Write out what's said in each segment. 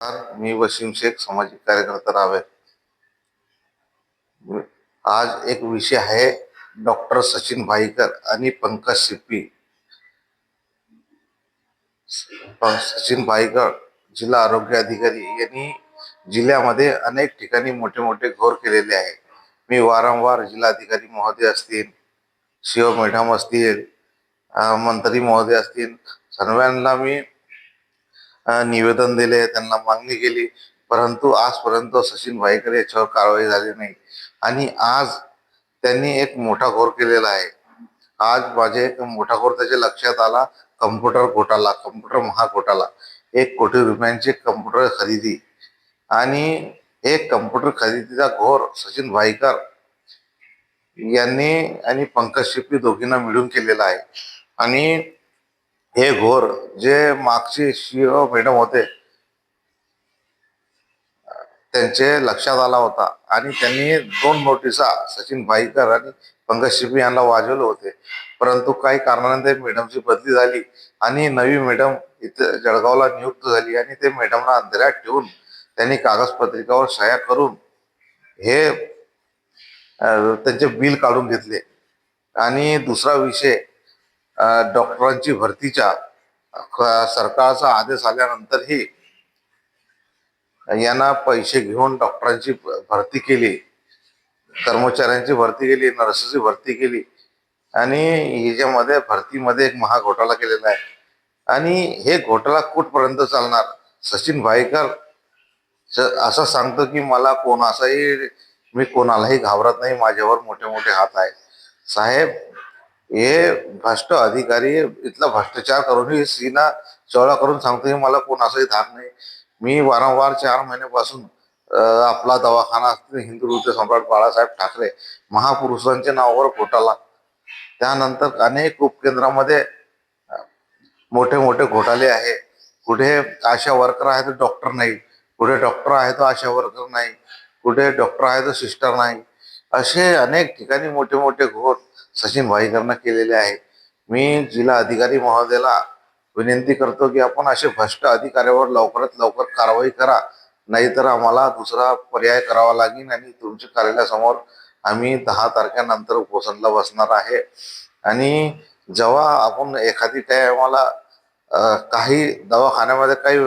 मी वसीम शेख, सामाजिक कार्यकर्ता रावेर. आज एक विषय आहे. डॉक्टर सचिन भाईकर आणि पंकज सिप्पी. सचिन भाईकर जिल्हा आरोग्य अधिकारी यांनी जिल्ह्यामध्ये अनेक ठिकाणी मोठे मोठे घोर केलेले आहे. मी वारंवार जिल्हाधिकारी महोदय असतील, शिव मॅडम असतील, मंत्री महोदय असतील, सर्वांना मी निवेदन दिले, त्यांना मागणी केली, परंतु आजपर्यंत सचिन भाईकर याच्यावर कारवाई झाली नाही. आणि आज त्यांनी एक मोठा घोर केलेला आहे. आज माझे एक मोठा घोर त्याच्या लक्षात आला. कम्प्युटर घोटाळा, कम्प्युटर महाघोटाळा. 1 कोटी रुपयांची कम्प्युटर खरेदी आणि एक कम्प्युटर खरेदीचा घोर सचिन भाईकर यांनी आणि पंकज सिप्पी दोघींना मिळून केलेला आहे. आणि हे घोर जे मागचे शिव मॅडम होते त्यांचे लक्षात आला होता आणि त्यांनी 2 नोटिसा सचिन भाईकर आणि पंकज सिप्पी यांना वाजवले होते. परंतु काही कारणाने ते मॅडमची बदली झाली आणि नवी मॅडम इथे जळगावला नियुक्त झाली आणि ते मॅडमला अंधाऱ्यात ठेवून त्यांनी कागदपत्रिकावर सह्या करून हे त्यांचे बिल काढून घेतले. आणि दुसरा विषय, डॉक्टरांची भरतीच्या सरकारचा आदेश आल्यानंतरही यांना पैसे घेऊन डॉक्टरांची भरती केली, कर्मचाऱ्यांची भरती केली, नर्सची भरती केली आणि ह्याच्यामध्ये भरतीमध्ये एक महाघोटाळा केलेला आहे. आणि हे घोटाळा कुठपर्यंत चालणार? सचिन भाईकर असं सांगतो की मला मी कोणालाही घाबरत नाही, माझ्यावर मोठे मोठे हात आहे. साहेब, हे भ्रष्ट अधिकारी इथला भ्रष्टाचार करून सीना चौळा करून सांगतो की मला कोणाचाही धाक नाही. मी वारंवार 4 महिन्यापासून आपला दवाखाना हिंदू हृदय सम्राट बाळासाहेब ठाकरे महापुरुषांच्या नावावर घोटाळा, त्यानंतर अनेक उपकेंद्रामध्ये मोठे मोठे घोटाळे आहे. कुठे आशा वर्कर आहे तर डॉक्टर नाही, कुठे डॉक्टर आहे तर आशा वर्कर नाही, कुठे डॉक्टर आहे तर सिस्टर नाही. असे अनेक ठिकाणी मोठे मोठे घोर सचिन भाईकरनं केलेले आहे. मी जिल्हा अधिकारी महोदयाला विनंती करतो की आपण असे भ्रष्ट अधिकाऱ्यावर लवकरात लवकर कारवाई करा, नाहीतर आम्हाला दुसरा पर्याय करावा लागेल आणि तुमच्या कार्यालयासमोर आम्ही 10 तारखेनंतर उपोषणाला बसणार आहे. आणि जेव्हा आपण एखादी काही आम्हाला काही दवाखान्यामध्ये काही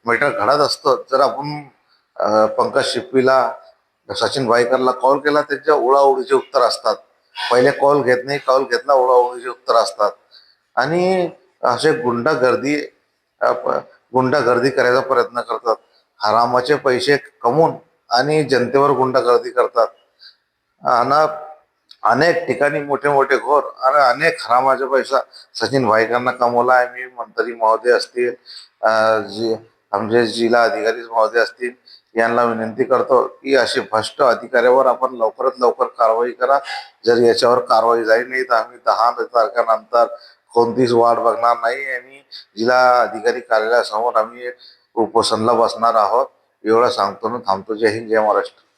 मॅटर घडत असतं, जर आपण पंकज सिप्पीला, सचिन भाईकरला कॉल केला, त्यांच्या उडाउडीचे उत्तर असतात. पहिले कॉल घेत नाही, कॉल घेतला उडाउडीचे उत्तर असतात. आणि असे गुंडागर्दी करायचा प्रयत्न करतात. हरामाचे पैसे कमवून आणि जनतेवर गुंडागर्दी करतात. आणि अनेक ठिकाणी मोठे मोठे घोर आणि अनेक हरामाचा पैसा सचिन भाईकरनं कमवला आहे. मी मंत्री महोदय असतील, आमचे जिल्हा अधिकारी महोदय असतील, यांना विनंती करतो की असे भ्रष्ट अधिकाऱ्यावर आपण लवकरात लवकर कारवाई करा. जर याच्यावर कारवाई झाली नाही तर आम्ही 10 तारखेनंतर कोणतीच वाट बघणार नाही आणि जिल्हा अधिकारी कार्यालयासमोर आम्ही उपोषणाला बसणार आहोत. एवढं सांगतो ना, थांबतो. जय हिंद, जय महाराष्ट्र.